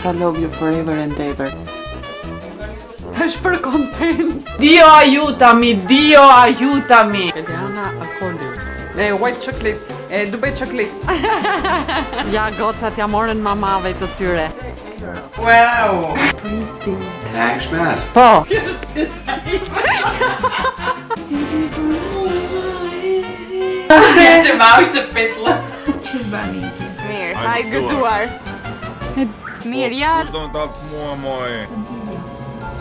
I love you forever and ever. Është për content. Dio aiutami, Dio aiutami. Eliana Akolius. White chocolate. Dubai chocolate. Ja, gocat ja morën mamave të tyre. Wow. Pretty. Thanks, Matt. Po. Se ma është të petla. Mirë, haj gëzuar. Mirë, ja. Kush do në talë të mua, moj?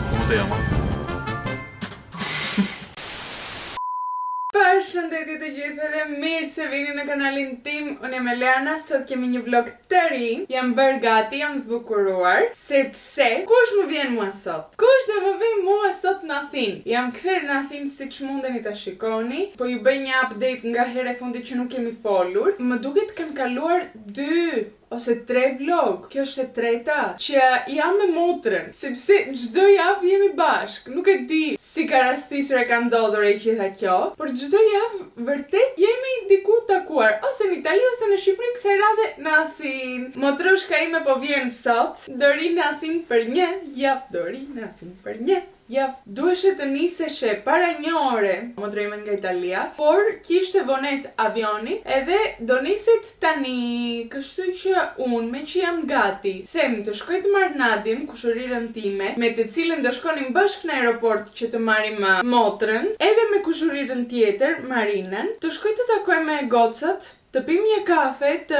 Komu të jama? Përshëndetje të gjithë dhe mirë se vini në kanalin tim. Unë jam Eliana, sot kemi një vlog të ri. Jam bërë gati, jam zbukuruar. Sepse, kush më vjen mua sot? Kush do më vjen mua sot në Athinë? Jam kthyer në Athinë siç mundeni ta shikoni. Po ju bëj një update nga hera e fundit që nuk kemi folur. Më duket kanë kaluar 2 ose 3 vlog. Kjo është e treta që jam me motrën, sepse çdo javë jemi bashk. Nuk e di si ka rastisur e ka ndodhur e gjitha kjo, por çdo javë vërtet jemi diku takuar, ose në Itali ose në Shqipëri, kësaj radhe në Athinë. Motroshka ime po vjen sot, do ri në Athinë për një javë, do ri në Athinë për një javë. Duheshe të niseshe para 1 ore motrojme nga Italia, por kishte vonesë avioni edhe do niset tani, kështu që unë me që jam gati them të shkoj të marr Nadin, kushurirën time, me të cilën do shkonim bashkë në aeroport që të marrim motrën, edhe me kushurirën tjetër, Marinën, të shkoj të takoj me gocat, të pim një kafe, të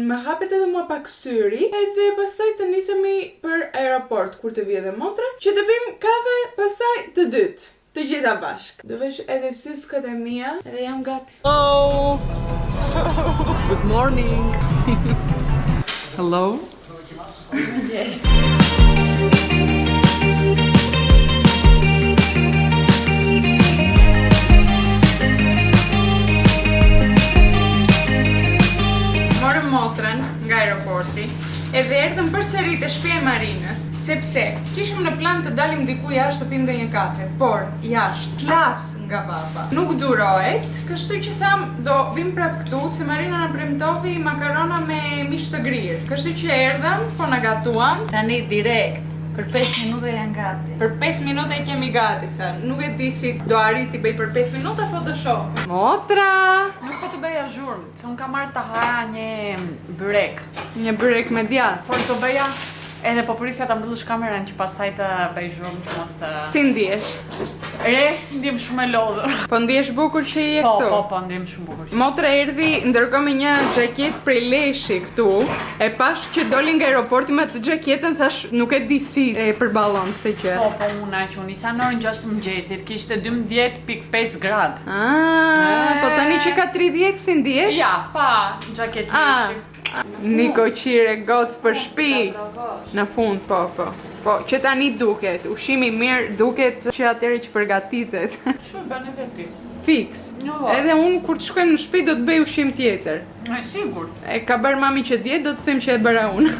më hapet edhe mua pak syri, edhe pastaj të nisemi për aeroport kur të vijë edhe motra, që të pim kafe, pastaj të dytë, të gjitha bashkë. Do vesh edhe syskat e mia, edhe jam gati. Hello. Good morning. Hello. Yes. Morëm motrën nga aeroporti, edhe erdhëm përsëri te shtëpia e Marinës, sepse kishim në plan të dalim diku jashtë të pim ndonjë kafe, por jashtë plas nga baba nuk durohet, kështu që tham do vim prap këtu, se Marina na premtovi makarona me mish të grirë. Kështu që erdhëm, po na gatuan. Tani direkt. Për 5 minuta janë gati. Për 5 minuta i kemi gati, thënë. Nuk e di si do arriti bëj për 5 minuta, po do shoh. Motra! Nuk po të bëja zhurmë, se unë ka marrë të haja një byrek. Një byrek me djath. Por të bëja edhe po prisja ta mbyllush kamerën që pastaj të bëj zhurmë që mos të... Si ndjesh? Ndjem shumë e lodhur. Po ndjesh bukur që je këtu? Po, ndjem shumë bukur. Motra erdhi ndërkohë me një xhaketë prej leshi këtu. E pash që doli nga aeroporti me atë xhaketën, thash nuk e di si e përballon këtë gjë. Po, una që unë isa në orën 6 mëngjesit, kishte 12.5 gradë. Po tani që ka 30 si ndjesh? Ja, pa xhaketë leshi. Niko qire gocë për shtëpi. Në fund, po. Po, që tani duket, ushqimi mirë duket që atëherë që përgatitet. Shumë bën edhe ti. Fiks. Edhe unë kur të shkojmë në shtëpi do të bëj ushqim tjetër. Në sigurt. E ka bërë mami që djetë, do të them që e bëra unë.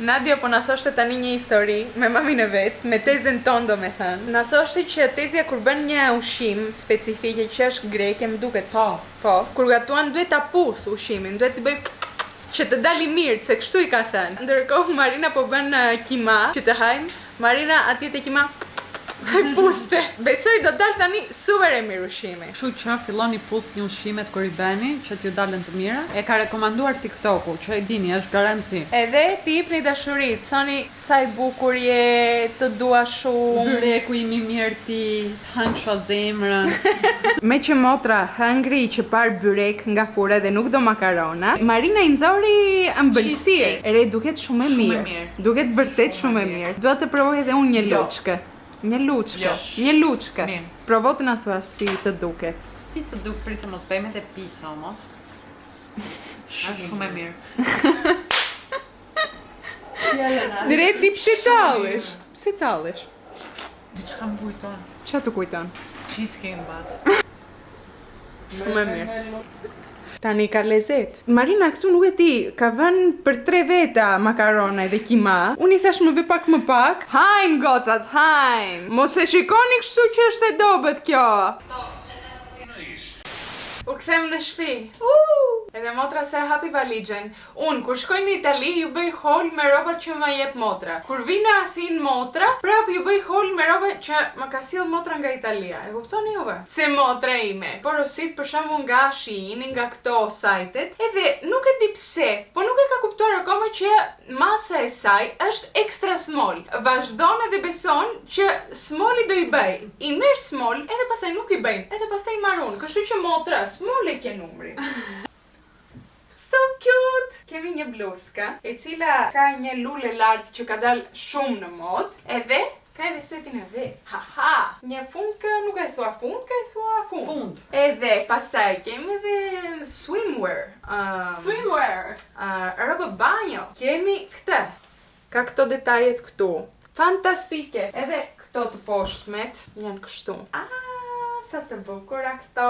Nadia po na thoshte tani një histori me mamin e vet, me tezën tonë domethënë. Na thoshte që tezja kur bën një ushqim specifike që është greke, më duket. Po, kur gatuan duhet ta puth ushqimin, duhet të bëj që të dali mirë, se kështu i ka thënë. Ndërkohë Marina po bën kima që të hajmë. Marina atje te kima puste. Besoj do dal tani super e mirë ushqimi. Kështu që filloni puthni ushqimet kur i bëni, që t'ju dalen të mira. E ka rekomanduar TikToku, që e dini, është garanci. Edhe ti jepni dashurit, thoni sa i bukur je, të dua shumë. Byreku im i mirë ti, të hënksha zemrën. Me që motra hëngri që par byrek nga fura dhe nuk do makarona, Marina i nxori ëmbëlsirë. Ere duket shumë e mirë. Duket vërtet shumë e mirë. Dua të provoj edhe unë një luçkë. Një luçkë. Provo të na thua si të duket. Si të duket, pritë mos bëjmë të pisë, mos. Është shumë e mirë. Dire ti pse tallesh? Pse tallesh? Diçka më kujton. Ç'a të kujton? Cheesecake në bazë. Shumë e mirë. Tani ka lezet. Marina këtu nuk e di, ka vënë për 3 veta makarona edhe kima. Unë i thash më vë pak më pak. Hajm gocat, hajm. Mos e shikoni kështu që është e dobët kjo. U kthem në shtëpi. Edhe motra se hapi valixhen. Unë kur shkoj në Itali ju bëj hol me rrobat që më jep motra. Kur vi në Athinë motra, prap ju bëj hol me rrobat që më ka sill motra nga Italia. E kuptoni juve? Se motra ime porosit për shembull nga Shein, nga këto sajtet, edhe nuk e di pse, po nuk e ka kuptuar akoma që masa e saj është extra small. Vazhdon edhe beson që small do i bëj. I merr small edhe pastaj nuk i bëjnë, edhe pastaj marrun. Kështu që motra small e ke numrin. So cute! Kemi një bluzka, e cila ka një lule lartë që ka dalë shumë në mod, edhe ka edhe setin e vet. Haha! Një funkë, nuk e thua funkë, e thua fund. Edhe pastaj kemi edhe swimwear. Swimwear! Roba banjo. Kemi këtë. Ka këto detajet këtu. Fantastike! Edhe këto të poshtmet janë kështu. Sa të bukura këto,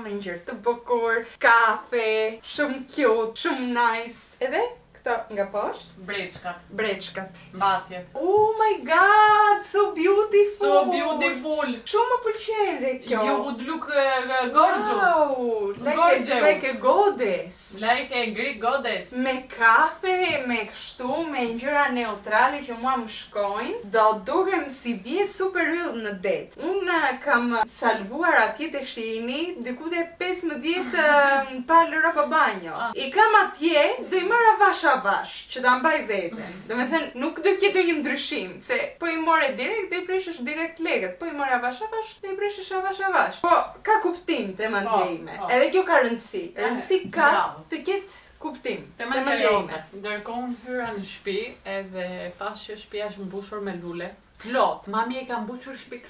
me ngjyrë të bukur, kafe, shumë cute, shumë nice. Edhe këto nga poshtë, breçkat. Mbathjet. Oh my god, so beautiful. So beautiful. Shumë më pëlqen kjo. You would look gorgeous. Wow, Gorgeous. like a goddess. Like a Greek goddess. Me kafe, me kështu, me ngjyra neutrale që mua më shkojnë, do dukem si bie super yll në det. Unë kam salvuar atje te Sheini diku te 15 palë roba banjo. I kam atje, do i marr avash që ta mbaj veten. Do me thënë, nuk do ketë një ndryshim, se po i more direkt, do i preshësh direkt lekët, po i more avash, do i preshësh avash. Po, ka kuptim te mendja ime. Edhe kjo ka rëndësi. Rëndësi ka të ketë kuptim. Te mendja ime. Ndërkohë hyra në shtëpi edhe pas që shtëpia është mbushur me lule, plot. Mami e ka mbushur shtëpi.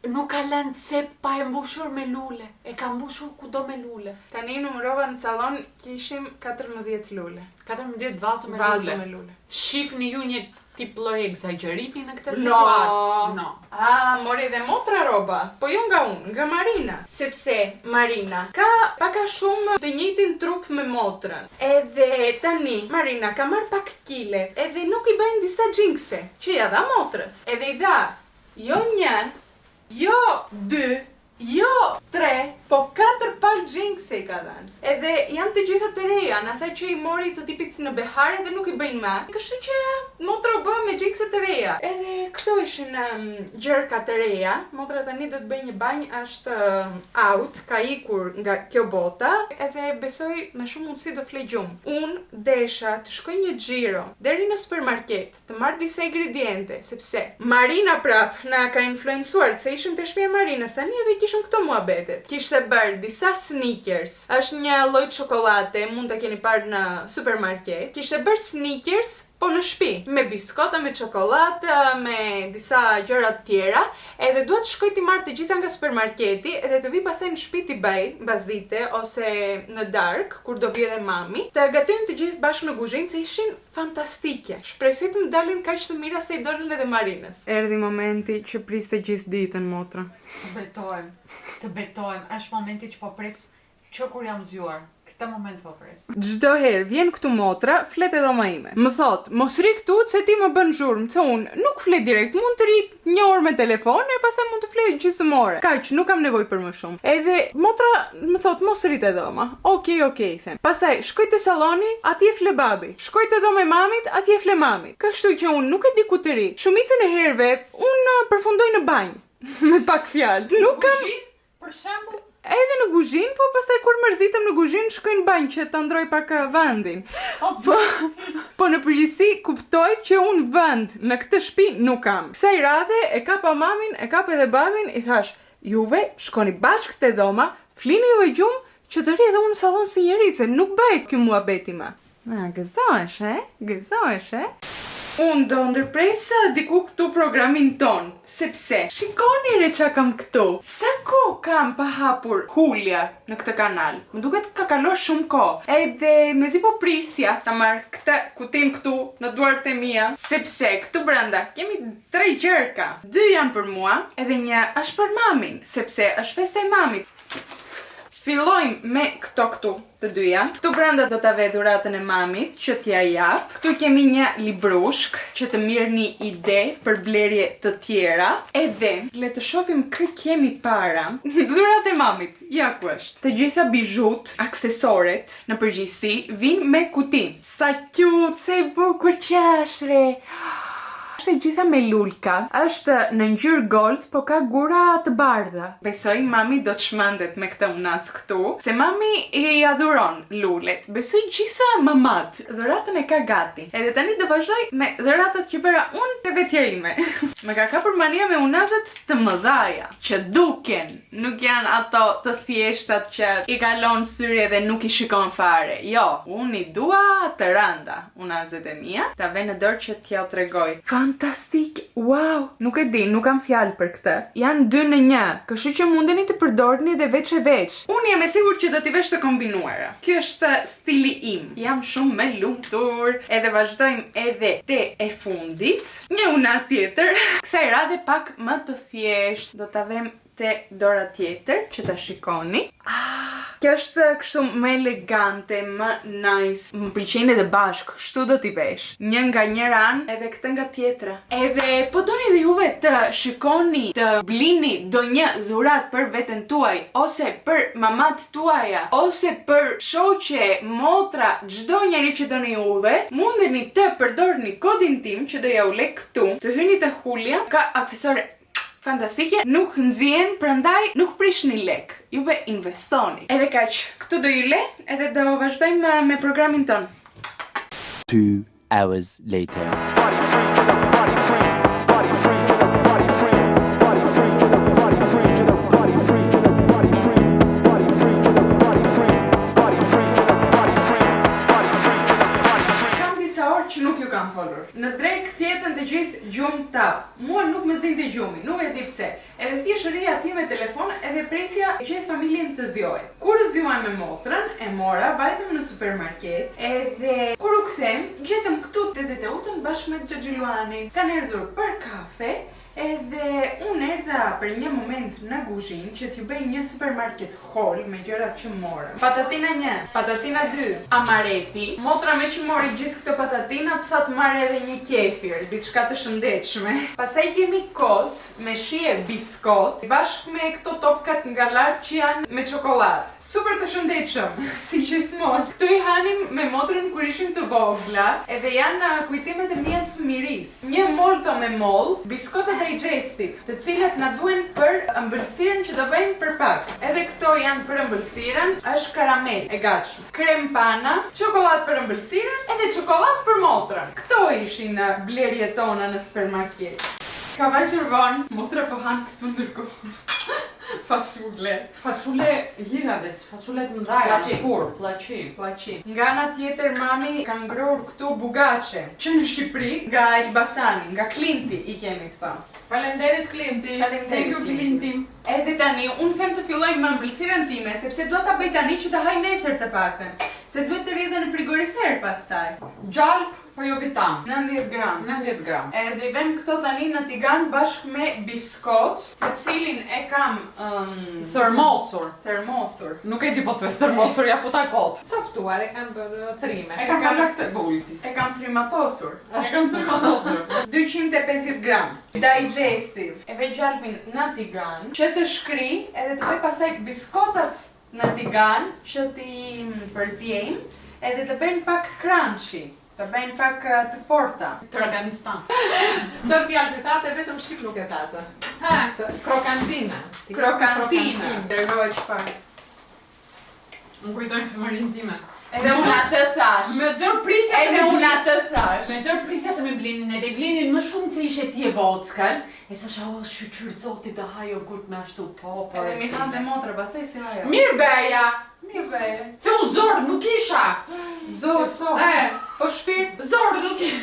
Nuk ka lënë cep pa e mbushur me lule. E ka mbushur kudo me lule. Tani numërova në sallon kishim 14 lule. 14 vazo me lule. Shifni ju një tip lloj egzagjerimi në këtë situatë? No. Mori dhe motra roba, po jo nga unë, nga Marina. Sepse Marina ka paka shumë të njëjtin trup me motrën. Edhe tani Marina ka marr pak kile, edhe nuk i bëjnë disa xhinkse, që ja dha motrës. Edhe i dha jo 1, jo 2, jo 3, po 4 palë xhinkse i ka dhënë. Edhe janë të gjitha të reja, na tha që i mori të tipit në behare dhe nuk i bëjnë më. Kështu që motra u bë me xhinkse të reja. Edhe këto ishin gjerka të reja. Motra tani do të bëj një banjë, është out, ka ikur nga kjo bota, edhe besoj me shumë mundësi do flej gjumë. Unë desha të shkoj një xhiro deri në supermarket, të marr disa ingrediente, sepse Marina prap na ka influencuar, se ishim te shtëpia e Marinës tani edhe kishim këto muhabetet. Kishte bërë disa sneakers. Është një lloj çokolate, mund ta keni parë në supermarket. Kishte bërë sneakers po në shtëpi, me biskota, me çokoladë, me disa gjëra të tjera, edhe dua të shkoj ti marr të gjitha nga supermarketi, edhe të vi pastaj në shtëpi ti bëj mbas dite ose në dark, kur do vi edhe mami, të gatojmë të gjithë bashkë në kuzhinë, se ishin fantastike. Shpresoj të më dalin kaq të mira se i dolën edhe Marinës. Erdhi momenti që priste gjithë ditën, motra. Të betojmë, është momenti që po pres që kur jam zgjuar. Këtë moment po pres. Çdo herë vjen këtu motra, flet edhe dhoma ime. Më thot, mos ri këtu se ti më bën zhurmë, se unë nuk flet direkt, mund të ri 1 orë me telefon e pastaj mund të flet gjysmore. Kaq, nuk kam nevojë për më shumë. Edhe motra më thot, mos ri te dhoma. Okej, them. Pastaj shkoj te salloni, atje fle babi. Shkoj te dhoma e mamit, atje fle mami. Kështu që unë nuk e di ku të ri. Shumicën e herëve unë përfundoj në banjë. Me pak fjalë. Nuk kam për shembull. Edhe në kuzhinë, po pastaj kur mërzitem në kuzhinë shkoj në banjë që ta ndroj pak vendin. Po në përgjithësi kuptoj që unë vend në këtë shtëpi nuk kam. Kësaj radhe e kapa mamin, e kap edhe babin, i thash, juve shkoni bashkë te dhoma, flini juve gjumë që të ri edhe unë në sallon si njerice, nuk bëjt kjo muhabeti ma. Gëzohesh, e? Unë do ndërpresë diku këtu programin ton, sepse shikoni re qa kam këtu. Sa kohë kam pa hapur Hulja në këtë kanal. Më duket ka kaluar shumë kohë. Edhe mezi po prisja ta marr këtë kutim këtu në duart e mia, sepse këtu brenda kemi 3 gjerka. 2 janë për mua, edhe 1 është për mamin, sepse është festa e mamit. Fillojmë me këto këtu të dyja. Këtu brenda do ta ve dhuratën e mamit që t'ja jap. Këtu kemi një librushk që të mirëni ide për blerje të tjera. Edhe le të shohim kë kemi para. Dhuratë e mamit, ja ku është. Të gjitha bijut, aksesoret në përgjithësi vijnë me kuti. Sa cute, sa i bukur qeshre. Është e gjitha me lulka, është në ngjyrë gold, po ka gura të bardha. Besoj mami do të shmandet me këtë unas këtu, se mami i adhuron lulet. Besoj gjitha mamat, dhuratën e ka gati. Edhe tani do vazhdoj me dhuratat që bëra unë te vetja ime. Më ka kapur mania me unazet të mëdhaja, që duken, nuk janë ato të thjeshtat që i kalon syri dhe nuk i shikon fare. Jo, unë i dua të randa unazet e mia, ta ve në dorë që t'ja tregoj. Fantastik, wow, nuk e di, nuk kam fjalë për këtë. Janë 2 në 1, kështu që mundeni të përdorni dhe veç e veç. Unë jam e sigurt që do t'i vesh të kombinuara. Ky është stili im. Jam shumë me lumtur. Edhe vazhdojmë edhe te e fundit. Një unas tjetër. Kësaj radhe pak më të thjesht. Do ta vem te dora tjetër që ta shikoni. Kjo është kështu më elegante, më nice. Më pëlqejnë edhe bashkë, kështu do t'i vesh. Një nga njëra anë edhe këtë nga tjetra. Edhe po doni dhe juve të shikoni, të blini ndonjë dhuratë për veten tuaj, ose për mamat tuaja, ose për shoqe, motra, çdo njeri që doni juve, mundeni të përdorni kodin tim që do ja u lek këtu, të hyni te Julia, ka aksesore fantastike, nuk nxjehen, prandaj nuk prishni lek. Juve investoni. Edhe kaq, këtu do ju le, edhe do vazhdojmë me programin ton. 2 hours later. Që nuk ju kam folur. Në drek fjetën të gjithë gjumë tap. Mua nuk më zinte gjumi, nuk e di pse. Edhe thjesht rria atje me telefon edhe presja gjithë familjen të zjohet. Kur zjuaj me motrën, e mora, vajtëm në supermarket, edhe kur u kthem, gjetëm këtu te Zeteutën bashkë me Xhaxhiluanin. Kanë erdhur për kafe. Edhe unë erdha për një moment në kuzhinë që t'ju bëj një supermarket haul me gjërat që mora. Patatina 1, patatina 2, amareti. Motra me që mori gjithë këto patatinat tha të marrë edhe një kefir, diçka të shëndetshme. Pastaj kemi kos me shije biskot bashkë me këto topkat nga lart që janë me çokoladë. Super të shëndetshëm, si gjithmonë. Këtu i hanim me motrën kur ishim të vogla, edhe janë kujtimet e mia të fëmirisë. Një molto me moll, biskotat digestive, të cilat na duhen për ëmbëlsirën që do bëjmë për pak. Edhe këto janë për ëmbëlsirën, është karamel e gatshme. Krem pana, çokoladë për ëmbëlsirën, edhe çokoladë për motrën. Këto ishin blerjet tona në supermarket. Ka vajtur vonë, motra po han këtu ndërkohë. Fasule. Fasule gjigades, fasule të mëdha. Plaçi. Nga ana tjetër mami ka ngrur këtu bugaçe, që në Shqipëri nga Elbasani, nga Klinti i kemi këta. Faleminderit Klinti. Faleminderit Klinti. Edhe tani unë them të filloj me ëmbëlsirën time, sepse dua ta bëj tani që ta haj nesër të paktën, se duhet të rridhe në frigorifer pastaj. Gjalp, po jo vitam. 90 gram. 90 gram. E do i vëm këto tani në tigan bashkë me biskot, të cilin e kam Thermosur. Nuk e di po thua thermosur, ja futa kot. Coptuar e kanë bërë thrime. E kam këtë bulti. E kam thrimatosur. 250 gram. Digestive. E ve gjalpin në tigan, që të shkri edhe të bëj pastaj biskotat në tigan, që t'i përzjejmë, edhe të bëjmë pak crunchy. Të bëjnë pak të forta. Të Afganistan. Tërë fjalë të tate, vetëm shqip nuk e tate. Krokantina. Krokantina. Dërgoj çfarë. Më kujtojnë femërinë time. Edhe unë atë thash. Me zor prisja të Edhe unë atë thash. Me zor prisja të me blinin, edhe blinin më shumë se ishe ti e vockën. E thash, shqyqyr zoti të hajo gurt me ashtu po. Edhe mi hante motra, pastaj si hajo. Mirë beja. Se u zor nuk isha. Zor, po shpirt. Zor nuk isha.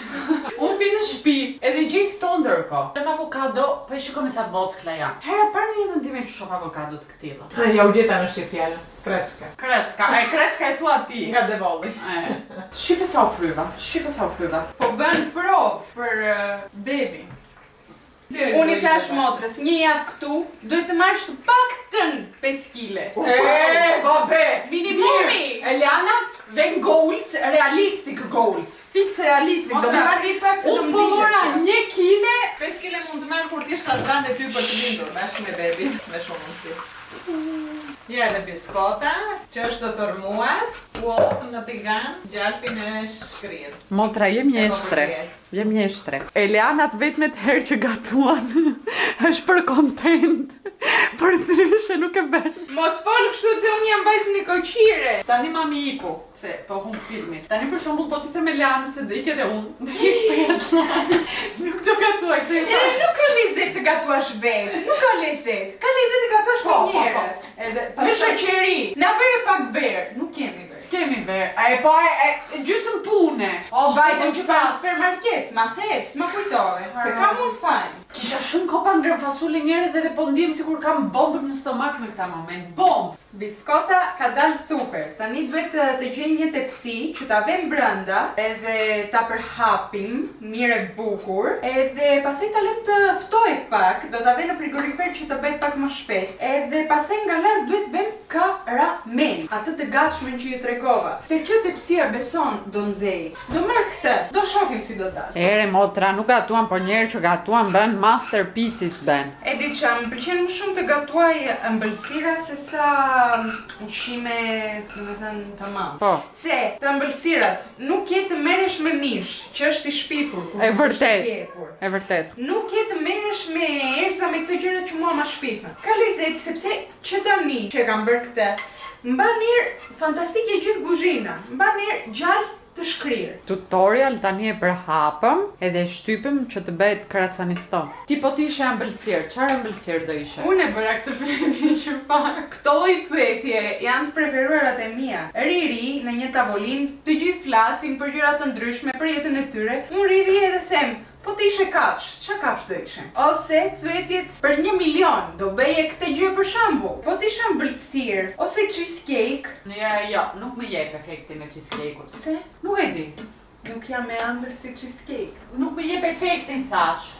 Unë pi në shtëpi, edhe gjej këto ndërkohë. Në avokado, po e shikoni sa të vockla janë. Hera për një jetën time që shoh avokado të këtilla. Ja u gjeta në shqip fjallë. Krecka. Krecka e thua ti. Nga devolli. Shife sa u fryva. Po bën provë për bebi. Unë i thash motrës, një javë këtu, duhet të marrësh të paktën paktën 5 kg. Vabbè! Minimumi! Eliana, vën goals, realistic goals. Fix realistic. Do me marrë pak se do më po mora ndiqet. 1 kg. 5 kg mund të merr kur ti 7 vende ty për të lindur, bashkë me bebi, me shumë mundësi. Ja edhe biskota, që është të tërmuar, uofën në tigan, gjalpin e shkrirë. Motra, jem jeshtre. Jem jeshtre. Eliana të vetmet herë që gatuan është për content. Për ndryshe nuk e bën. Mos fol kështu se unë jam vajzën e koqire. Tani mami iku, se po hum filmin. Tani për shembull po ti them Eliana se do ikë edhe unë. Do ikë petlla. Nuk do gatuaj se E nuk ka lezet të gatuash vetë, nuk ka lezet. Ka lezet të gatuash me njerëz. Edhe Me shoqëri. Na bëre pak verë, nuk kemi verë. S'kemi verë. E po e gjysmë pune. Vajtëm që pa në supermarket, ma thes, ma kujtove, se kam unë fajn. Kisha shumë kopa ngrën fasule njerëz edhe po ndiem sikur kam bombë në stomak në këtë moment. Bombë. Biskota ka dalë super. Tani duhet të gjejmë një tepsi që ta vëmë brenda, edhe ta përhapim mirë e bukur, edhe pastaj ta lëm të ftojë pak, do ta vëmë në frigorifer që të bëhet pak më shpejt. Edhe pastaj nga lart duhet vëmë karamel, atë të gatshme që ju tregova. Te kjo tepsia beson do nxej. Do marr këtë, do shohim si do dalë. Ere motra, nuk gatuan, por njerë që gatuan bën masterpieces bën. E di që më pëlqen më shumë të gatuaj ëmbëlsira se sa ushqime, domethënë tamam. Po. Se të ëmbëlsirat nuk je të merresh me mish, që është i shpifur. kur E nuk është vërtet. i pjekur. E vërtet. Nuk je të merresh me erza me këto gjëra që mua ma shpifën. Ka lezet sepse që tani që e kam bërë këtë, mban mirë fantastike gjithë kuzhina. Mban mirë gjallë të shkrirë. Tutorial tani e përhapëm edhe e shtypëm që të bëhet kracaniston. Ti po ti ishe ëmbëlsirë, çfarë ëmbëlsirë do ishe? Unë e bëra këtë pyetje që fare. Këto lloj pyetje janë të preferuarat e mia. Riri në një tavolinë, të gjithë flasin për gjëra të ndryshme për jetën e tyre. Unë riri edhe them, po të ishe kafsh, ç'a kafsh do ishe? Ose pyetjet për 1 milion, do bëje këtë gjë për shembull. Po të ishe ëmbëlsirë ose cheesecake. Jo, nuk më jep efekti me cheesecake-ut. Se Nuk e di. nuk jam e ëmbël si cheesecake. Nuk më jep efektin thash.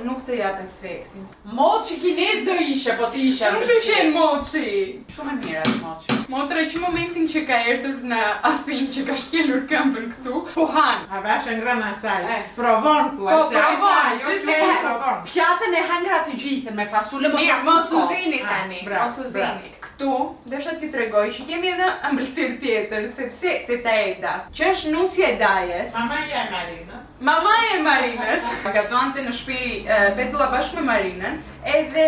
Nuk të jap efektin. Moçi kinez do ishe, po ti ishe Nuk pëlqen moçi. Shumë e mirë atë moçi. Motra që momentin që ka erdhur në Athinë, që ka shkelur këmbën këtu, po han. A bashkë ngrëna asaj. E. Provon thua. Po, se ai provon, sa, jo dy ti herë. provon. Pjatën e hangra të gjithën me fasule mos Mirë, mos u zini Ah, tani, bravo, mos u zini. Këtu, desha t'ju tregoj që kemi edhe ëmbëlsirë tjetër, sepse teta Eda, që është nusja e Dajes, Mamaja e Marinës. mama e Marinës, gatuante në shtëpi petulla bashkë me Marinën, edhe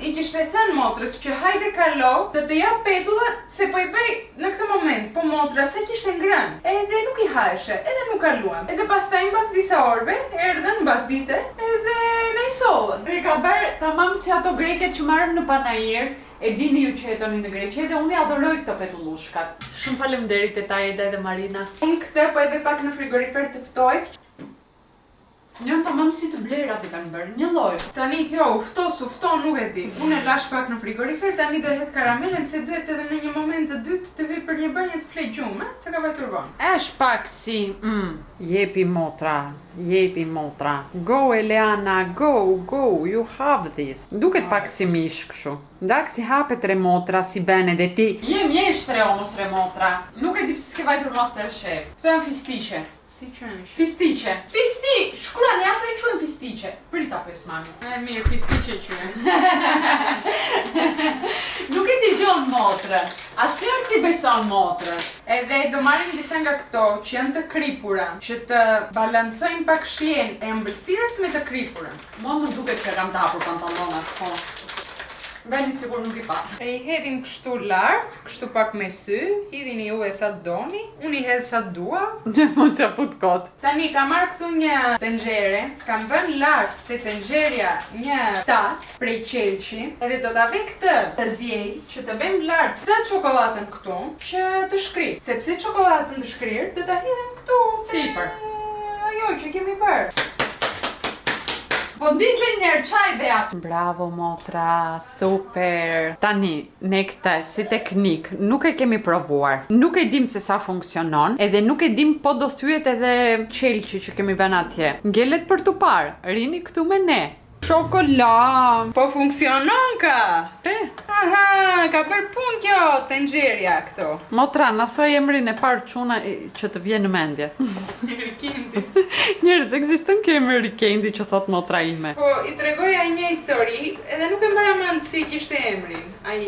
i kishte thënë motrës që hajde kalo, do të jap petulla se po i bëj në këtë moment, po motra se kishte ngrënë, edhe nuk i hajshe, edhe nuk kaluan. Edhe pastaj mbas disa orëve, erdhën mbas dite, edhe na i sollën. E ka bërë tamam si ato greket që marrëm në panair. E dini ju që jetoni në Greqi dhe unë i adhoroj këto petullushkat. Shumë faleminderit teta Eda dhe Marina. Unë këtë po edhe pak në frigorifer të ftojt. Njën tamam si të blerat i kanë bërë, një lloj. Tani kjo ufton, nuk e di. Unë e lash pak në frigorifer, tani do hedh karamelen se duhet edhe në një moment të dytë të hyj për një banjë të flegjume, se ka vajtur vonë. Është pak si, jepi motra. Go Eliana, go, you have this. Duket pak si mish kështu. Ndak si hapet remotra, si ben edhe ti. Jem jeshtre omos remotra. Nuk e di pse s'ke vajtur Masterchef. Këto janë fistiqe. Si qënë është? Fistiqe. Shkruani ato e quhen fistiqe. Prita po mami. E mirë, fistiqe qënë. Nuk e dëgjon motrën. Asnjëherë si beson motrën. Edhe do marrim disa nga këto që janë të kripura, që të balancojnë pak shijen e ëmbëlsirës me të kripurën. Mua më duket që kam të hapur pantallonat, po. Veni sigur nuk i pa. E i hedhim kështu lart, kështu pak me sy, hidhini juve sa doni, unë i hedh sa dua. Mos ja fut kot. Tani kam marrë këtu një tenxhere, kam vënë lart te tenxheria një tas prej qelçi, edhe do ta vë këtë të zjej që të bëjmë lart të çokoladën këtu që të shkrit, sepse çokoladën të shkrirë do ta hidhim këtu Sipër. Ajo që kemi bërë. Po ndizë njerë qaj dhe atë. Bravo motra, super. Tani, ne këtë si teknik nuk e kemi provuar. Nuk e dim se sa funksionon, edhe nuk e dim po do thyet edhe qelçi që kemi vënë atje. Ngelet për tu parë, rini këtu me ne. Shokola. Po funksionon ka. Pe. Aha, ka bërë punë kjo tenxherja këto. Motra, na thoj emrin e parë çuna që të vjen në mendje. Rikendi. Njerëz, ekziston kjo emër Rikendi që thot motra ime. Po, i tregoja një histori, edhe nuk e mbaja mend si kishte emrin, ai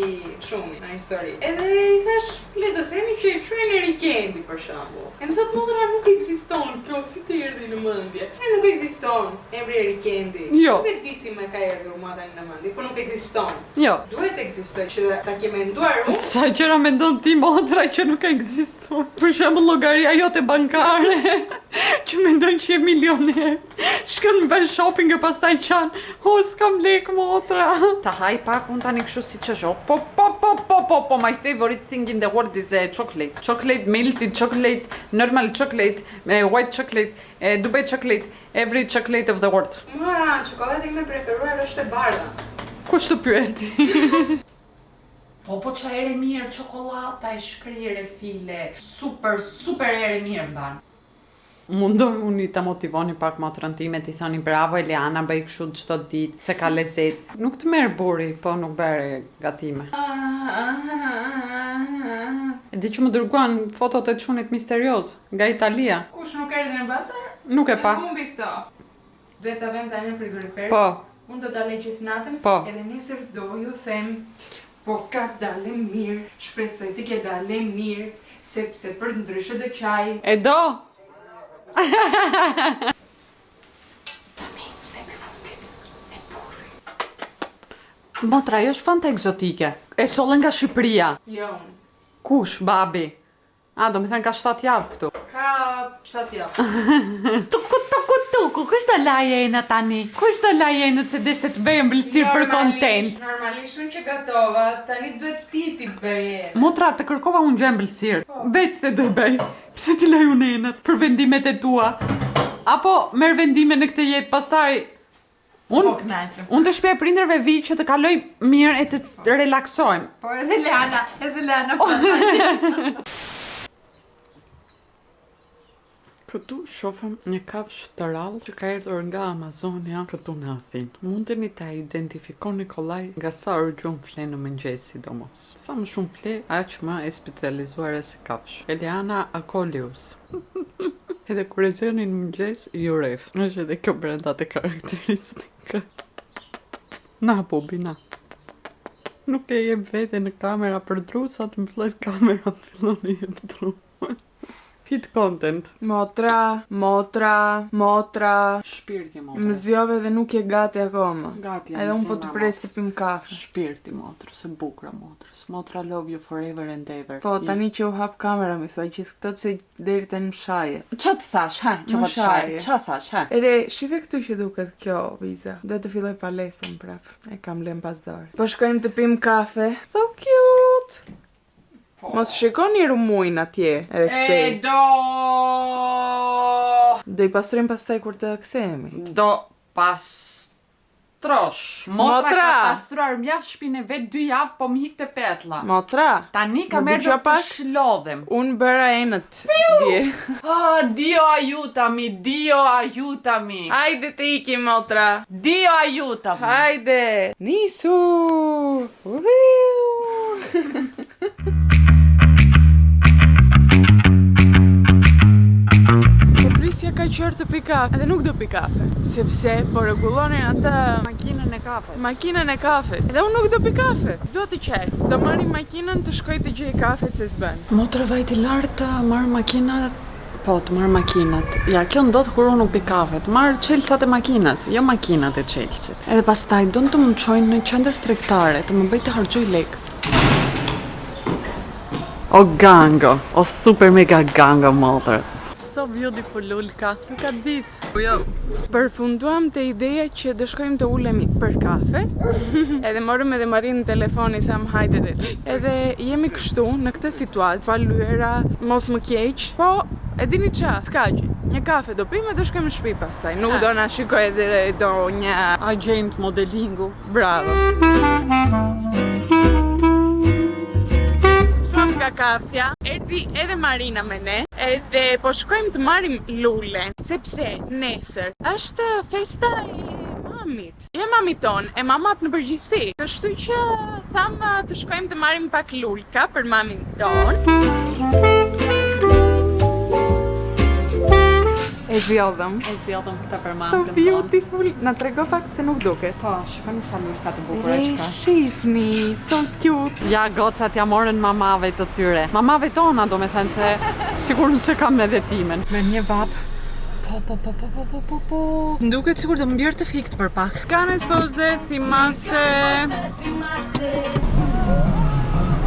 çuni, ai histori. Edhe i thash, le të themi që e quajnë Rikendi për shembull. E më thot motra nuk ekziston kjo, si të erdhi në mendje. Nuk ekziston emri Rikendi. Jo. Nuk e di si më ka erdhur mua tani në mendje, po nuk ekziston. Jo. Duhet ekzistoj që ta ke menduar unë. Sa gjëra mendon ti motra që nuk ekziston. Për shembull llogaria jote bankare, që mendon që je milioner. Shkon në bën shopping e pastaj qan, "O, s'kam lek motra." Ta haj pak unë tani kështu siç është. Po, my favorite thing in the world is chocolate. Chocolate, melted chocolate, normal chocolate, white chocolate, Dubai chocolate, every chocolate of the world. Mora, çokoladë ime preferuar është e bardha. Kush të pyeti? Po qa ere mirë, çokolata e shkrirë e file, super ere mirë ndan. Mundohi unë ta motivoni pak motrën time, t'i thoni bravo Eliana, bëj kështu çdo ditë, se ka lezet. Nuk të merr buri, po nuk bëre gatime. E di që më dërguan fotot e çunit misterioz nga Italia. Kush nuk erdhi në bazar? Nuk e pa. E humbi këto. Duhet ta vëm tani në frigorifer. Po. Unë do ta lej gjithë natën. Po. Edhe nesër do ju them, po ka dalë mirë, shpresoj të ke dalë mirë, sepse për ndryshe do qaj. E do? Tani, s'themi fundit, e puthi. Motra, jo është fanta egzotike. E solle nga Shqipëria. Jo, Kush, babi? A, do me thënë ka 7 javë këtu. ka 7 javë. Tuku, kush do laje e në tani? Kush do laje e në që deshte të bëjë mbëlsirë për kontent? Normalisht unë që gatova, tani duhet ti bëje. Motra, të kërkova unë gjë mbëlsirë. Vetë të do bëj. Pse ti laj unë enët për vendimet e tua? Apo merr vendime në këtë jetë, pastaj unë të shpej prindërve vi që të kaloj mirë e të relaksojmë. Po edhe Leana. Këtu shofëm një kafshë të rallë që ka erdhur nga Amazonia këtu në Athinë. Mundeni ta identifikoni kollaj nga sa orë gjumë fle në mëngjes sidomos. Sa më shumë fle, aq më e specializuar si kafshë. Eliana Acolius. Edhe kur e zëni në mëngjes, ju ref. Është edhe kjo brenda të karakteristikë. Na, Bobi, na. Nuk e jep vete në kamera për drusat, më flet kamera të fillon e jep dru. Fit content. Motra. Shpirti, motra. Më zjove dhe nuk je gati akoma. Gati jam. Edhe unë po të pres të pim kafe. Shpirti, motrës, e bukra, motrës. Motra love you forever and ever. Po, tani që u hap kamera mi thoj gjithë këto se deri të në shaje. Qa të thash, ha? Që po të shaje? Qa thash, ha? Ere, shive këtu që duket kjo viza. Do të filloj palesën prap. E kam lem pas dore. Po shkojmë të pim kafe. So cute! Mos shikoni rumuin atje, edhe këtej. Do i pastrojmë pastaj kur të kthehemi. Do pastrosh. Motra ka pastruar mjaft shpinë e vet 2 javë, po më hikte petlla. Motra, Tani ka më merr dëgjo të pak? shlodhem. unë bëra enët dje. Ah, Dio aiutami, Dio aiutami. Hajde të ikim, motra. Dio aiutami. Hajde. Nisu. Prisja ka qërë të pi kafe, edhe nuk do pi kafe, sepse po rregullonin atë Makinën e kafes. makinën e kafes. Edhe unë nuk do pi kafe, do të qaj. Do marrim makinën të shkoj të gjej kafe që s'bën. Motra vajti lartë, marr makinat. Po, të marr makinat. Ja, kjo ndodh kur unë nuk pi kafe. Të marr çelsat e makinës, jo makinat e çelsit. Edhe pastaj don të më çojnë në qendër tregtare, të më bëj të harxoj lek. O gango, o super mega gango mothers. So beautiful Lulka, nuk ka dis. Jo. Përfunduam te ideja që do shkojmë të ulemi për kafe. Edhe morëm edhe Marin në telefon i tham hajde re. Edhe jemi kështu në këtë situatë, falyera, mos më keq, po e dini qa, s'ka gjë. Një kafe do pime, do shkojmë në shtëpi pastaj. Nuk do na shikoj edhe do një Agent modelingu. bravo. Nga kafja, erdhi edhe Marina me ne, edhe po shkojmë të marrim lule, sepse nesër është festa e mamit. Jo mamit ton, e mamat në përgjithësi. Kështu që tham të shkojmë të marrim pak lulka për mamin ton. E zjodhëm këtë për So mamën tonë. beautiful. Na trego pak se nuk duket. Po, shikoni sa lulka të bukura që ka. Shifni, so cute. Ja, gocat ja morën mamave të tyre. Mamave tona, do me thënë se sigur se kam edhe timen. Me një vap. Po. Nduket sigur do më bjerë të fikt për pak. Kanë espos dhe thimase.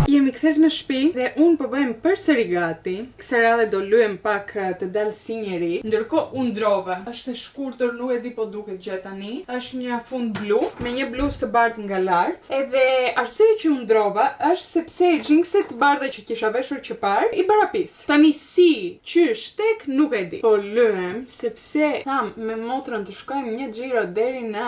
Jemi kthyer në shtëpi dhe unë po bëhem përsëri gati. Kësaj radhe do luajm pak të dal si njeri. Ndërkohë unë ndrova. Është e shkurtër, nuk e di po duket gjë tani. Është një fund blu me një bluzë të bardhë nga lart. Edhe arsyeja që unë ndrova është sepse xhinset të bardha që kisha veshur që parë i barapis. Tani si qysh tek nuk e di. Po luajm sepse tham me motrën të shkojmë një xhiro deri në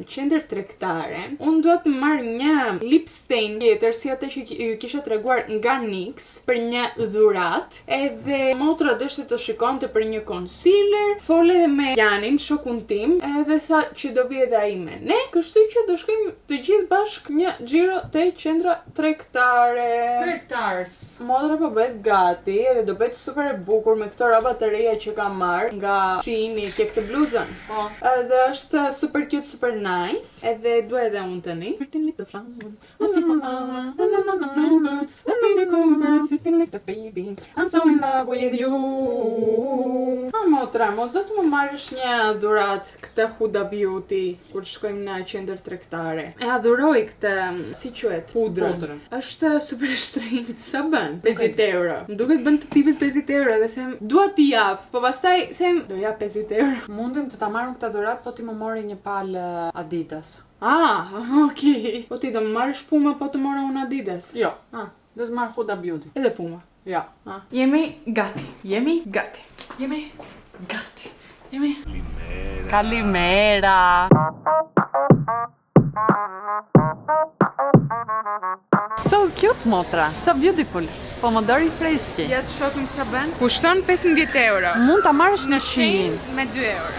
qendër tregtare. Unë dua të marr një lip stain tjetër si atë që ju kisha treguar nga NYX për një dhurat, edhe motra deshte të shikonte për një concealer, fole edhe me Janin, shokun tim, edhe tha që do vi edhe ai me ne, kështu që do shkojmë të gjithë bashk një xhiro te qendra tregtare. Tregtars. Motra po bëhet gati edhe do bëhet super e bukur me këto rroba të reja që kam marr nga Shein, ke këtë bluzën. Po. Edhe është super cute, super nice, edhe dua edhe unë tani. I'm so in love with you. Motra, mos do të më marrësh një dhurat këtë Huda Beauty kur shkojmë në qendër tregtare. E adhuroj këtë, si quhet, pudrën. Është super e shtrenjtë, sa bën? 50 euro. Më duket bën të tipit 50 euro dhe them, dua t'i jap, po pastaj them, do jap 50 euro. Mundim të ta marrim këtë dhurat, po ti më mori një palë Adidas. Okay. Po ti do më marrësh Puma po të mora unë Adidas? Jo. Do të marr Huda Beauty. Edhe Puma. Ja. Jemi gati. Kalimera. So cute, motra. So beautiful. Pomodori freski. Ja të shohim sa bën. Kushton 15 euro. Mund ta marrësh në Shein me 2 euro.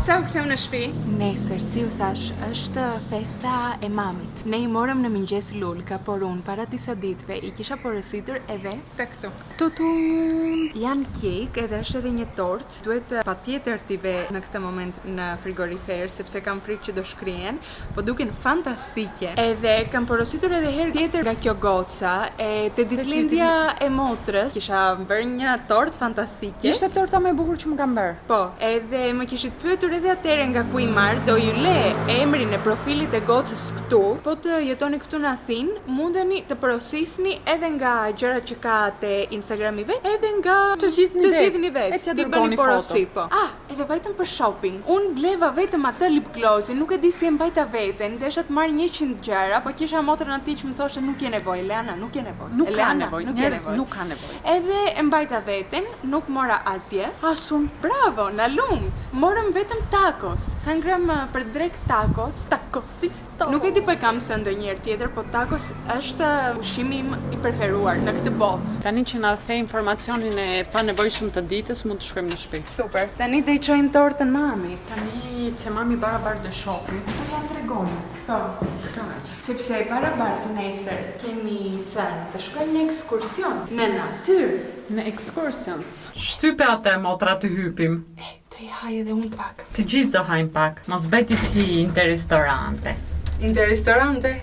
Sa u kthem në shtëpi? Nesër, si u thash, është festa e mamit. Ne I morëm në mëngjes lulka, por unë para disa ditëve I kisha porositur edhe të këtu. Tutun! Janë kek edhe është edhe një tort. Duhet patjetër t'i ve në këtë moment në frigorifer, sepse kam frikë që do shkrihen, po duken fantastike. Edhe kam porositur edhe herë tjetër nga kjo goca, e te ditëlindja e motrës, kisha bërë një tort fantastike. Ishte torta më e bukur që më kam bërë. Po, edhe më kishit pyetur edhe atëre nga ku I marr, do ju le emrin e profilit e gocës këtu, po të jetoni këtu në Athinë, mundeni të porosisni edhe nga gjërat që ka te Instagrami vet, edhe nga të zgjidhni vet. Ti bëni porosi, po. Edhe vetëm për shopping. Unë bleva vetëm atë lip glossin, nuk e di si e mbajta veten, desha të marr 100 gjëra, po kisha motrën atij që më thoshte nuk je nevojë, Leana, nuk je nevojë. Nuk ka nevojë. Edhe e mbajta veten, nuk mora asgjë. Asun, bravo, na lumt. Morëm vetëm tacos. Hangram për drek tacos. Tacosito. Nuk e di po e kam se ndonjëherë tjetër, po tacos është ushqimi im I preferuar në këtë botë. Tani që na the informacionin e panevojshëm të ditës, mund të shkojmë në shtëpi. Super. Tani do I çojmë tortën mamit. Tani që mami barabar do shohim. Do ja tregojmë. Po, s'ka. Sepse e barabar nesër kemi thënë të shkojmë në ekskursion në natyrë. Në excursions. Shtype atë motra të hypim. Do I haj edhe unë pak. Të gjithë do hajmë pak. Mos bëti si interrestorante. Interrestorante?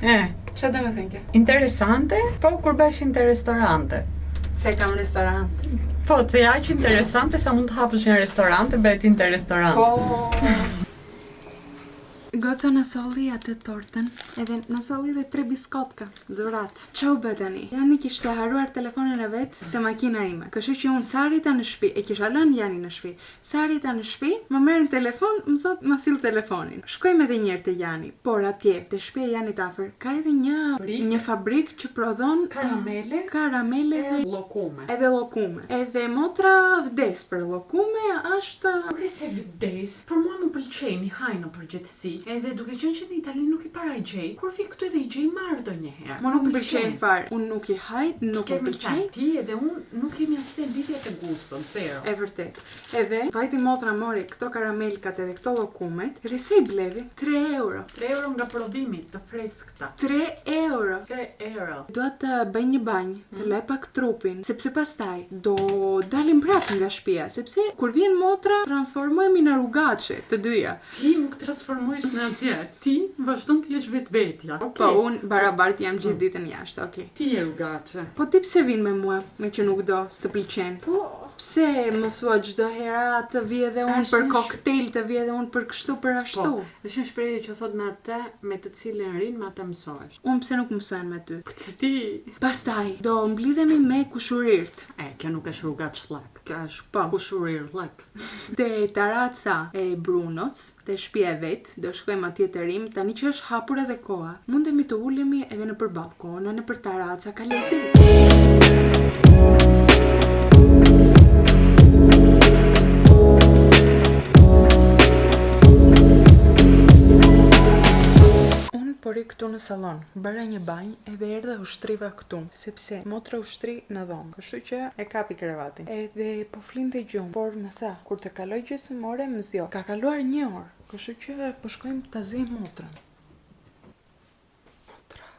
Çfarë do të thënë kjo? Interesante? Po kur bësh interrestorante. Se kam restorant. Po, të aq interesante sa mund të hapësh një restorant e bëhet interrestorante. Po. Goca na solli atë tortën, edhe na solli dhe 3 biskotka, dhurat. Çau bë tani? Jani kishte haruar telefonin e vet te makina ime. Kështu që unë sa arrita në shtëpi, e kisha lënë Janin në shtëpi. Sa arrita në shtëpi, më merrin telefon, më thot ma sill telefonin. Shkojmë edhe një herë te Jani, por atje te shtëpia e Janit afër ka edhe një fabrikë që prodhon karamele dhe Llokume. Edhe llokume. Edhe motra vdes për llokume, është Nuk e se vdes, por mua më pëlqejnë, hajnë në përgjithësi. Edhe duke qenë që në Itali nuk i para i gjej, kur vi këtu edhe i gjej marrë ndonjëherë. Mo nuk më pëlqen fare. Unë nuk i haj, nuk më pëlqen. Ti edhe unë nuk kemi asnjë lidhje të guston, zero. E vërtet. Edhe vajti motra mori këto karamelkat edhe këto llokumet, edhe se i blevi 3 euro. 3 euro nga prodhimi të freskëta. 3 euro. 3 euro. Dua të bëj një banjë, të laj pak trupin, sepse pastaj do dalim prapë nga shtëpia, sepse kur vjen motra transformohemi në rrugaçe të dyja. Ti nuk transformohesh në asgjë. Ti vazhdon të jesh vetvetja. Po unë barabart jam gjithë ditën jashtë, okay. Ti je rrugaçe. Po ti pse vin me mua, me që nuk do, s'të pëlqen? Po, pse më thua çdo herë të vi edhe unë për koktejl, të vi edhe unë për kështu për ashtu? Po, është një shprehje që thot me atë me të cilën rin, me atë mësohesh. Unë pse nuk mësojnë me ty? Që ti. Pastaj do mblidhemi me kushurirt. Kjo nuk është rrugaç llak. Kjo është Po. kushurir llak. Te taraca e Brunos, te shtëpia e vet, do shkojmë atje të rim, tani që është hapur edhe koha. Mundemi të ulemi edhe nëpër balkona, nëpër taraca, ka lezet. Por i këtu në salon, bëra një banjë edhe erdha ushtriva këtu, sepse motra ushtri në dhomë, kështu që e kapi krevatin. Edhe po flinte gjumë, por më tha, kur të kaloj gjysmore më zgjo. Ka kaluar 1 orë, kështu që po shkojmë ta zgjojmë motrën. Motra.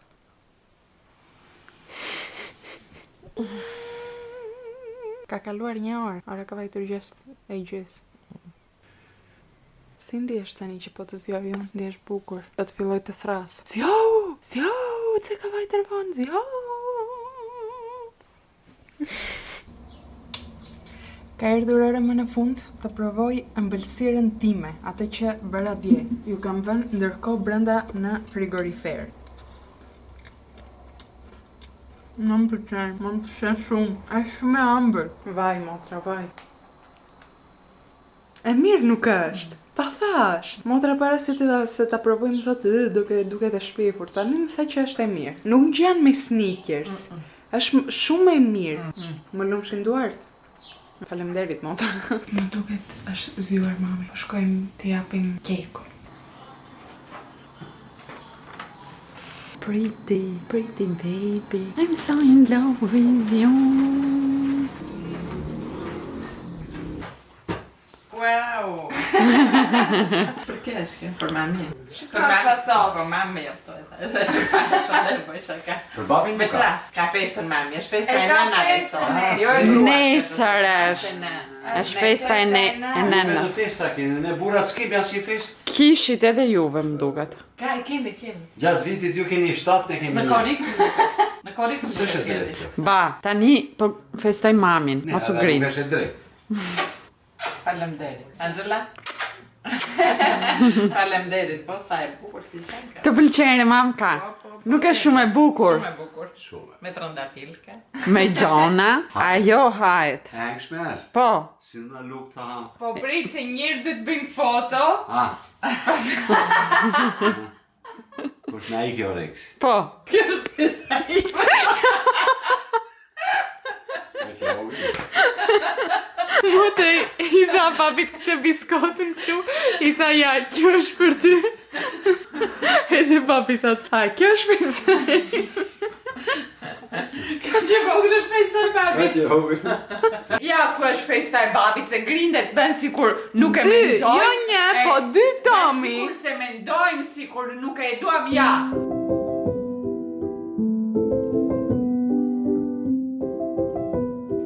Ka kaluar 1 orë, ora ka vajtur 6:30. Si ndjesh tani që po të zjoj unë, ndjesh bukur, do të filloj të thras. Zjo, që ka vajtër vonë, zjo. Ka erdhur ora më në fund të provoj ëmbëlsirën time, atë që bëra dje. Ju kam vënë ndërkohë brenda në frigorifer. Më pëlqen shumë, është shumë e ëmbël. Vaj, motra, vaj. E mirë nuk është. Ta thash. Motra para se ta provojmë thotë, duke të shpifur. Tani më tha që është e mirë. Nuk ngjan me Snickers. Është shumë e mirë. Më lumshin duart. Faleminderit motra. Më duket është zgjuar mami. Po shkojmë të japim kekun. Pretty baby, I'm so in love with you. Wow! Për keshke, për mami. Për mami e pëtoj. Për babin Me nuk ka. qast, ka festën mami, është festa e nënave sot. Jo e gruas. Nesër është festa e Në nënës. festa keni, ne burat s'kemi asnjë festë. Kishit edhe juve më duket. Ka e kemi. Gjatë vitit ju keni 7, ne kemi Në 1. korikë. Në korikë më S'është të drejt kjo. Ba, tani po festoj mamin, Ne, mos u edhe grin. nuk është drejt. Faleminderit. Angela? Faleminderit, po sa e bukur ti qenë. Të pëlqen mamka. Nuk është shumë e bukur. Shumë e bukur. Shumë. Me trëndafilke. Me gjona, ajo hahet. Hangsh me as. Po, Si na luk të ham. Po prit se njërë du të bëjmë foto. Ah. Kur na i kjo Rex. po. Kjo është festa ime. Që hovi. Motra i tha papit këtë biskotin këtu, i tha ja, kjo është për ty. Edhe papi tha, kjo është festa ime. Ka që vogël është festa e babit. Që hovi. Ja, ku është festa e babit, se grindet bën sikur nuk e 2, mendojmë. jo 1, po 2 Tomi. Sikur se mendojmë, sikur nuk e duam ja.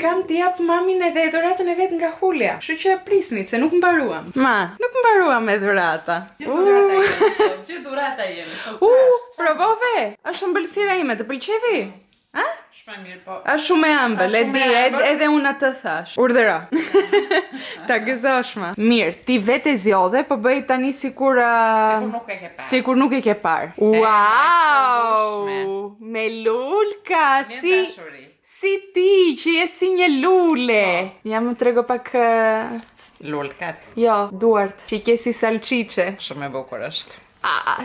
Kam t'i jap mamin edhe dhuratën e vet nga Julia. Kështu që prisni se nuk mbaruam. Ma, nuk mbaruam me dhurata. Që dhurata jemi sot. Provove? Është ëmbëlsira ime, të pëlqevi? Ha? Shme mirë, po. Është shumë e ëmbël, e Shumë di, e ëmbël? edhe unë atë thash. Urdhëro. Ta gëzoshma. Mirë, ti vetë zgjodhe, po bëj tani sikur Sikur nuk e ke parë. sikur nuk e ke parë. Wow! Me lulka, si ti që je si një lule. Ja më trego pak Lulkat. jo, duart, që ke si salqiqe. Shumë e bukur është.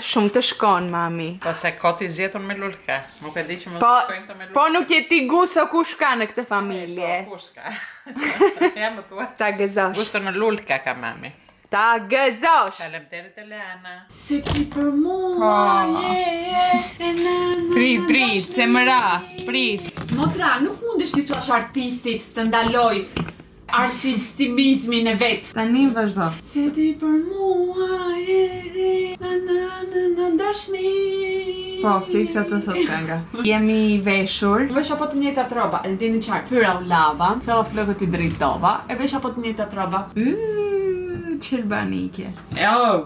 Shumë të shkon, mami. Po se koti zjetun me lulka. Nuk e di që më Po, shkojnë të me lulka. po nuk je ti gusto kush ka në këtë familje. Po, kush ka? Ja më thua. Ta gëzosh. Gusto në lulka ka mami. Ta gëzosh. Faleminderit Elena. Se ki për mua, Prit, se më ra, prit. Motra, nuk mundesh t'i thuash artistit të ndaloj artistimizmin e vet. Tani vazhdo. Se ti për mua na dashni. Po, fiksa të thot kënga. Jemi veshur. Vesh apo të njëjtat rroba, e dini çfarë? Hyra u lava, thova flokët i dritova, e vesh apo të njëjtat rroba. Qelbanike. Jo.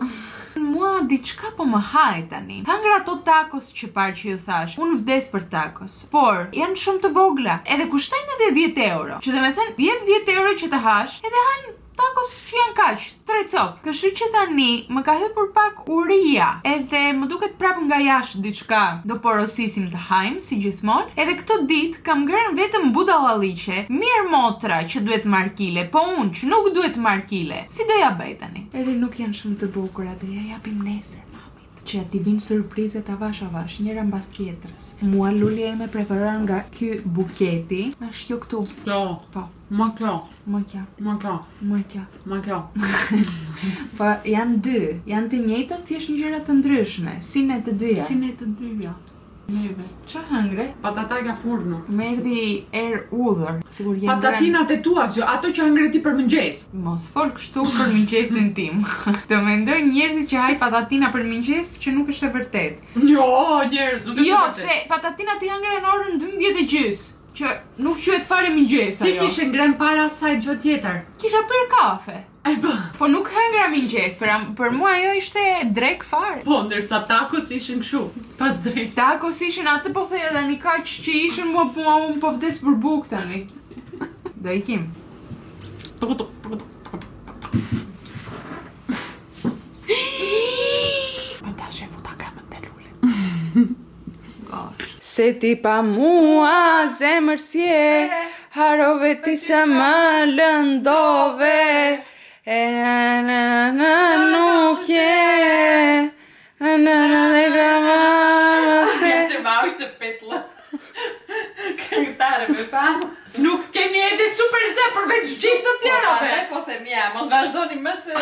Mua diçka po më haj tani. Hangra ato tacos që parë që ju thash. Unë vdes për tacos. Por janë shumë të vogla. Edhe kushtojnë edhe 10 euro. Që do me thënë, jep 10 euro që të hash, edhe hanë tacos që janë kaq, 3 copë. Kështu që tani më ka hyrë pak uria. Edhe më duket prapë nga jashtë diçka. Do porosisim të hajmë si gjithmonë. Edhe këtë ditë kam ngrënë vetëm budallalliqe. Mirë motra që duhet markile, po unë që nuk duhet markile. Si do ja bëj tani? Edhe nuk janë shumë të bukura, do ja japim nesër. Që t'i vinë surprizet avash, njëra mbas tjetrës. Mua lulja ime preferuar nga ky buketi është kjo këtu. Kjo. Po, Ma kjo. më kjo, Ma kjo. më kjo. Ma kjo. Po janë dy, janë të njëjta, thjesht ngjyra të ndryshme, si ne të dyja. Si ne të dyja. Neve. Qa hëngre? Patata nga furnu. Më erdhi udhër, sigur jenë Patatinat e tua zjo, ato që ngreti për mëngjes. Mos fol kështu për mëngjesin tim. Të mendojnë njerëzit që haj patatina për mëngjes që nuk është e vërtet. Jo, njerëz, nuk është Jo, vërtet. se patatinat i hëngre në orën 12:30, që nuk quhet fare mëngjes Si ajo. kishe ngrem para asaj gjë tjetër? Kisha pirë kafe. E po. Po nuk hëngra mëngjes, për mua ajo ishte drek fare. Po, ndërsa tacos ishin kështu, pas drejt. Tacos ishin atë po thej edhe një kaq që ishin mua unë po vdes për buk tani. Do ikim. Patashe futa kamën të lule. Se ti pa mua zemër sje, harove ti se më lëndove, e na nuk je, na dhe gama Se ma është të petla. Këngëtare me famë. Nuk kemi edhe super zë përveç gjithë të tjerave. Po them ja, mos vazhdoni më se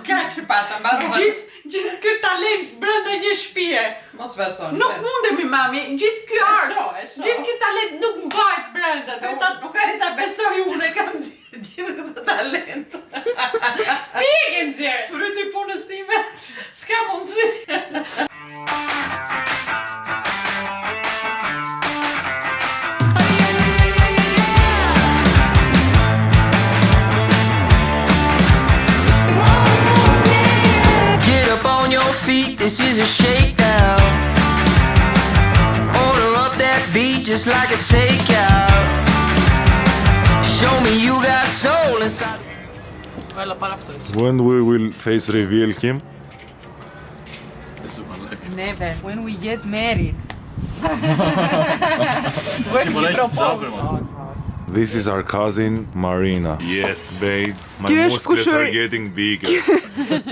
kaq që pata mbarova. Gjithë këtë talent brenda një shtëpie. Mos vazhdoni. Nuk mundemi mami, gjithë ky art, e shoh. gjithë ky talent nuk mbajt brenda. Nuk arrit ta besoj unë e kam gjithë këtë talent. Ti e ke nxjerr. Fryti punës time. S'ka mundësi. Get up on your feet, this is a shakedown. Order up that beat just like it's takeout. Show me you got soul inside. Valla para ftoj. When we will face reveal him? Never. When we get married. This is our cousin Marina. Yes, babe. My Ky është muscles are kushuri- getting bigger.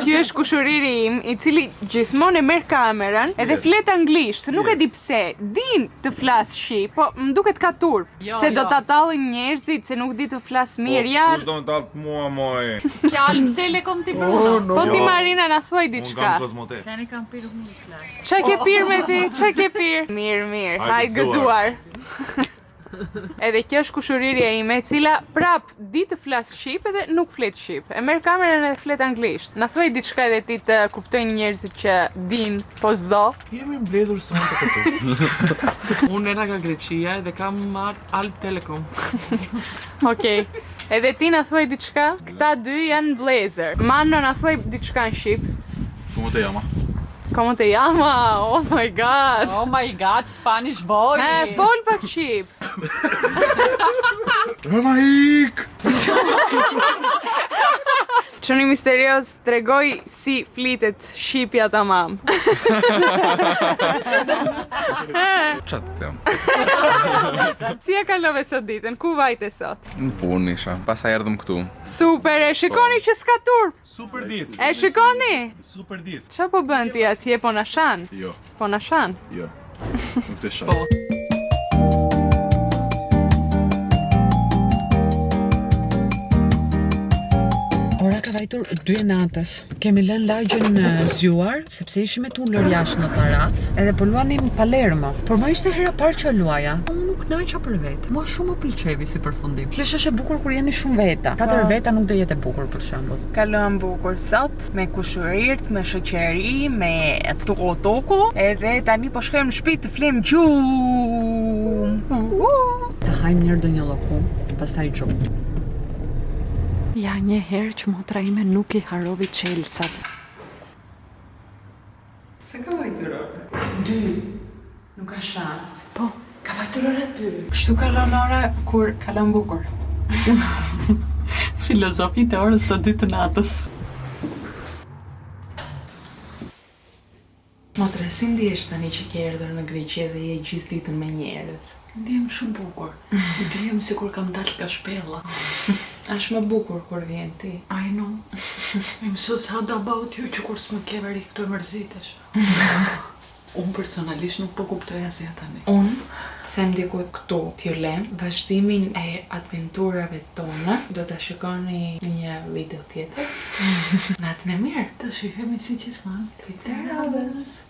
Ky është kushuriri im, i cili gjithmonë e merr kamerën edhe Yes. flet anglisht, nuk e Yes. di pse. Din të flas shqip, po më duket ka turp. Jo, Se do jo. ta tallin njerëzit se nuk di të flas mirë. Ja, Kush do më tallë mua, moj? Fjalë Telekom ti bëna. po ti Jo. Marina na thuaj Unë diçka. kam kozmotek. Tani kam pirë unë flas. Ç'a ke pirë me ti? Ç'a ke pirë? Mirë. Haj gëzuar. Edhe kjo është kushuriria ime, e cila prap di të flas shqip edhe nuk flet shqip. E merr kamerën edhe flet anglisht. Na thuaj diçka edhe ti të kuptojnë njerëzit që din, po s'do. Jemi mbledhur sonte këtu. Unë era nga Greqia dhe kam marrë Alp Telekom. Okej. Edhe ti na thuaj diçka? Këta dy janë blazer. Mano na thuaj diçka në shqip. Como te llama? Como te llama? Oh my god. Oh my god, Spanish boy. Fol pak shqip. Ramaik! Çoni misterios tregoj si flitet shqipja tamam. Qa të them? Si e kalove sot ditën? Ku vajte sot? Në punë isha, pastaj erdhëm këtu. Super, e shikoni që s'ka turp. Super dit. E shikoni? Super dit. Qa po bën ti atje, po na shan? Jo, Po na shan? jo. Nuk të shoh. Ora ka mbajtur 2 natës. Kemi lënë lagjen zgjuar sepse ishim me tu lër jashtë në Tarat, edhe po luanim Palermo. Por më ishte hera parë që luaja. Unë nuk kënaqa për vetë. Mua shumë më pëlqevi si përfundim. Thjesht është e bukur kur jeni shumë veta. 4 veta nuk do jetë e bukur për shembull. Kaluam bukur sot, me kushurirt, me shoqëri, me toko, edhe tani po shkojmë në shtëpi të flem gjumë. Ta hajmë njërë do një lloku, pastaj gjumë. Ja një herë që motra ime nuk I harovi Chelsat. Se ka vajtur ora? 2. Nuk ka shans. Po, ka vajtur ora 2. Kështu kalon ora kur kalon bukur. Filozofit e orës të 2 të natës. Motre, si ndihesh tani që ke erdhur në Greqi dhe je gjithë ditën me njerëz? Ndihem shumë bukur. Ndihem sikur kam dalë nga shpella. Është më bukur kur vjen ti. I know. I'm so sad about you që kur s'më ke veri këtu e mërzitesh. Unë personalisht nuk po kuptoj asja tani. Unë them dikut këtu, t'ju lem, vazhdimin e aventurave tona, do ta shikoni në një video tjetër. Natën e mirë. Të shihemi si gjithmonë. Twitter radhës.